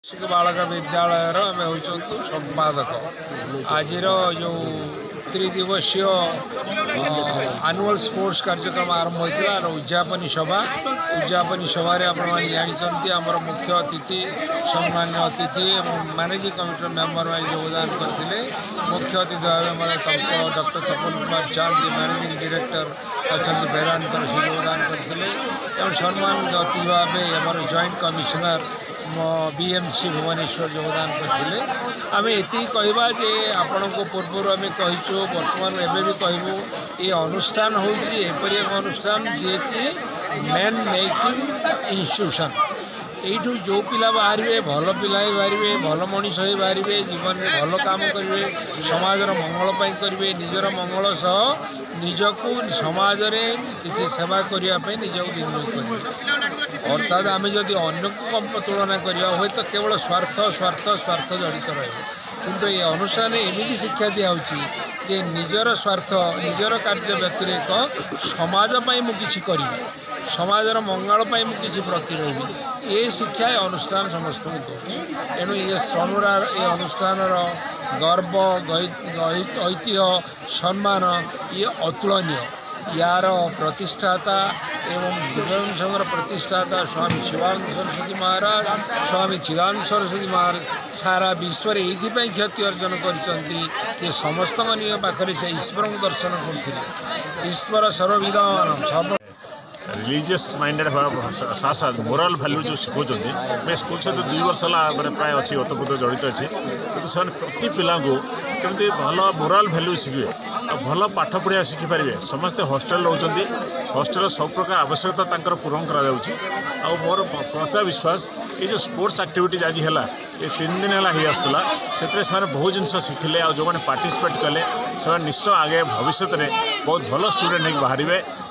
बालक विद्यालय आम हूँ संपादक आज जो त्रिदिवसीय आनुअल स्पोर्ट्स कार्यक्रम आरंभ होता है उद्यापनी सभा जानते आमर मुख्य अतिथि सम्मान्य अतिथि मैनेजिंग कमिटी मेंबर मैंने योगदान करते मुख्य अतिथि भाव डॉक्टर तपन कुमार चांद जी मैनेजिंग डायरेक्टर अच्छा बेरांतर से योगदान करते सम्मानित अतिथि भाव जॉइंट कमिशनर बीएमसी भुवनेश्वर योगदान करते आम ये कहवा जे आपण को पूर्व आम कहीचु बर्तमान एवं भी कहूँ ये अनुष्ठान होपरी एक अनुष्ठान जी कि मैन मेकिंग इंस्टीट्यूशन यू जो पिला बाहर भल पिला बाहर भल मनीष हो बाहर जीवन में भल काम करेंगे समाजर मंगल करेंगे निजर मंगल सह निजको समाज में किसी सेवा करने निजक विनियोग करेंगे अर्थात आम जदि अन्य तुलना करवा हे तो केवल स्वार्थ स्वार्थ स्वार्थ जड़ित रु ये अनुष्ठान एमती शिक्षा दिखाई जे निजर स्वार्थ निजर कार्य व्यतिरेक समाजपाई मुझे करी समाजर मंगल मुझे प्रति रही ये शिक्षा अनुष्ठान समस्त को दूसरी तेणु ये सनुरा ये अनुष्ठान गर्व ऐतिह्य सम्मान ये अतुलनीय यार प्रतिष्ठाता एवं दिव्यांग संघर प्रतिष्ठाता स्वामी शिवानंद सरस्वती महाराज स्वामी चिदानंद सरस्वती महाराज सारा विश्व में ये ख्याति अर्जन कर समस्त पाखे से ईश्वर दर्शन करते ईश्वर सर्वविधान सब रिलीजियस माइंडेड साथ साथ मोराल भैल्यू जो शिखुंट मैं स्कूल सहित 2 वर्ष है प्राय अच्छी ओतपुत जड़ित अच्छे तो प्रति पिला केमती भल मोराल भैल्यू शिखे भल पाठ पढ़ा शिखिपारे समस्ते हॉस्टेल रोचे हॉस्टेल सब प्रकार आवश्यकता पूरण कर मोर प्रथा विश्वास ये जो स्पोर्ट्स एक्टिविटीज आज है ये 3 दिन है आसला से बहुत जिन शिखिले जो मैंने पार्टिसिपेट कले से निश्चय आगे भविष्य में बहुत भल स्टूडेंट हो बाहर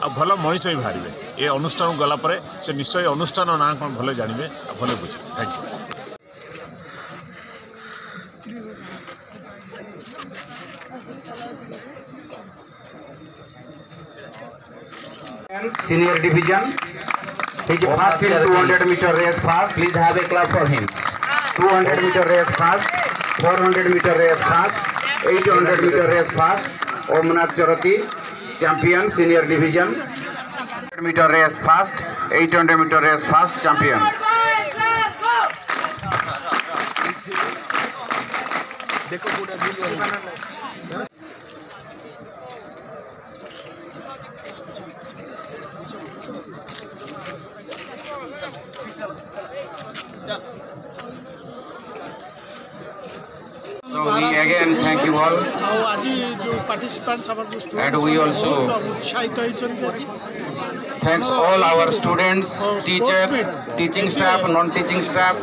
आ भल मनीष ही बाहर ये अनुष्ठान गलापर से निश्चय अनुष्ठान ना कौन भले जानवे भले बुझे thank you. Senior division, he is first in 200 meter race fast. Please have a clap for him. 200 meter race fast, 400 meter race fast, 800 meter race fast. Omnath Charati, champion senior division. 100 meter race fast, 800 meter race fast, champion. So we again thank you all. And we also thanks all our students, teachers, teaching staff, non-teaching staff,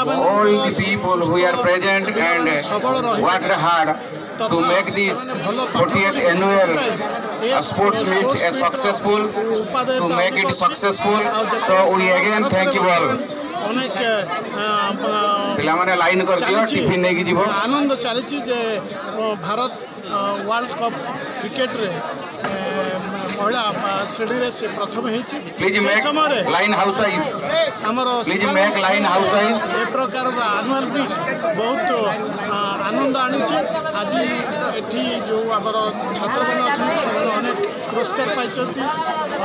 all the people who are present and worked hard to make this 40th annual sports meet a successful, to make it successful. So we again thank you all. पिलामाने line कर दियो tiffin नेकी जीवो आनंद चली जे Bharat world cup cricket रे महिला श्रेणी रे से प्रथम हेछि please make line house wise हमर please make line house wise ए प्रकार एनुअल मीट बहुत आनंद आनी आज एठी जो आमर छात्र मन अच्छे अनेक पुरस्कार पाई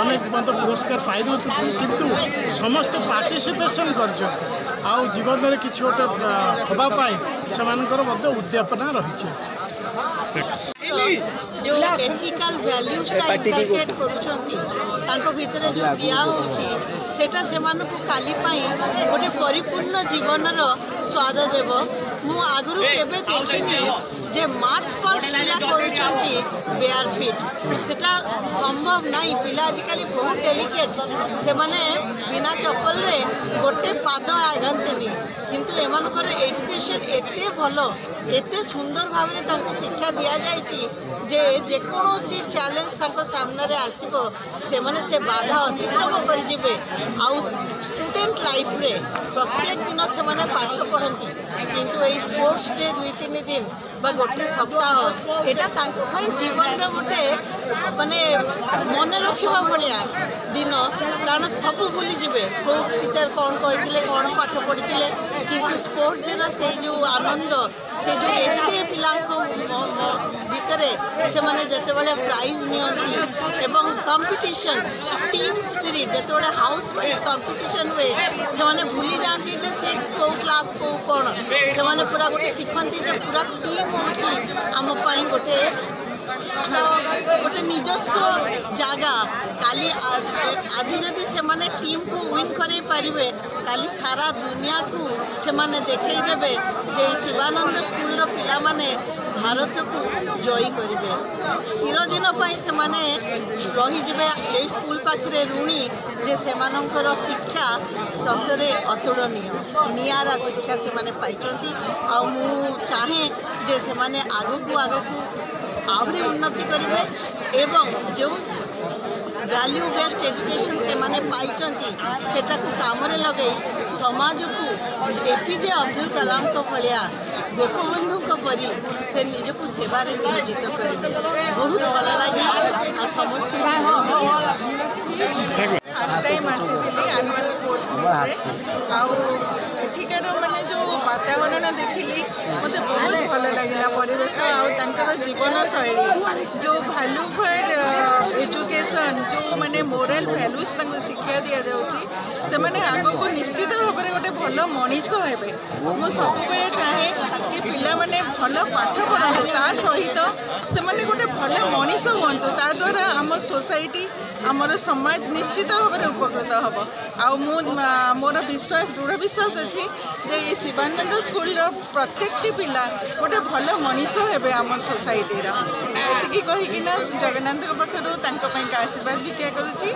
अनेक मतलब पुरस्कार पाई किंतु समस्त पार्टिसिपेशन कर जीवन में किसी गोटे हवापाई से उद्यापना रही जो एथिकल वैल्यूजटा इनकलकेट करुँच भितर जो दिया सेटा से काली गोटे परिपूर्ण जीवन स्वाद देव मु आगु केबे देखिनी जे मार्च पास्ट पिला करुँच बेयर फिट सेटा संभव नहीं पिला आजिकल बहुत डेलिकेट से माने बिना चप्पल रे गोटे पाद आगंतनी किंतु एमानकर एजुकेशन एते भलो एते सुंदर भाव में शिक्षा दि जाइए जे जेकोसी चैलेंज सामने रे आसीबो से माने से बाधा अतिक्रम करिजिबे आउ स्टूडेंट लाइफ रे प्रत्येक दिन से माने पाठ पढ़ती किंतु ए स्पोर्ट्स डे 2-3 दिन बा गोटे सप्ताह यहाँ जीवन गोटे माने मन रखा भाया दिन कारण सब भूली जीवे कौ टीचर कौन कही कौन पाठ पढ़ी किंतु स्पोर्ट्स से जो आनंद से जो एते पिला भितर से माने जते बेले प्राइज नियंती एवं कंपटीशन टीम स्पिरिट जते बेले हाउस वाइज कंपटीशन हुए से माने भूली जाती जे से को क्लास को कोन से माने पूरा गोटे शिखंती जे पूरा टीम होची आम पई गोटे गोटे निजस्व जगह काली आज जदि से माने टीम को विन करे पारिबे काली सारा दुनिया को से माने देखै देबे जे शिवानंद स्कूल रो पिला माने भारत को जयी करिवे चिरदिन पई से माने रही जिबे ए स्कूल पाखरे ऋणी जे से मानकर शिक्षा सतरे अतुलनीय नियारा शिक्षा से माने पाइचंती आ मु चाहे जे से माने आगु को आहरी उन्नति करेंगे एवं जो वैल्यू बेस्ड एजुकेशन से माने पाइचंती सेटा को काम रे लगे समाज को एपीजे अब्दुल कलाम को भलिया गोपबंधु को परी से निज को सेवा रे नियोजित करेंगे बहुत भल लगे और समस्त फर्स्ट टाइम आसी एनुअल स्पोर्ट्स मीट आठिकार माने जो वातावरण देखिली मत बहुत भल लगे परिवेश आर जीवन शैली जो भैल्यू फॉर एजुकेशन जो माने मोरल भैल्यूज शिक्षा दि जाऊँगी से माने आग को निश्चित भाव में गोटे भल मनीष हे मु सब चाहे कि पिला माने भल पाठ पढ़ु ता सहित से माने गोटे भल मनीष हूँ ता द्वारा आम सोसाइटी आमर समाज निश्चित भाव में उपकृत हम मोर विश्वास दृढ़ विश्वास अच्छी जे शिवानंद स्कूल प्रत्येक पिला गोटे भल मनीष हे आम सोसाइटी ये कहीकिना जगन्नाथ पाखर आशीर्वाद भिक्षा करुँची।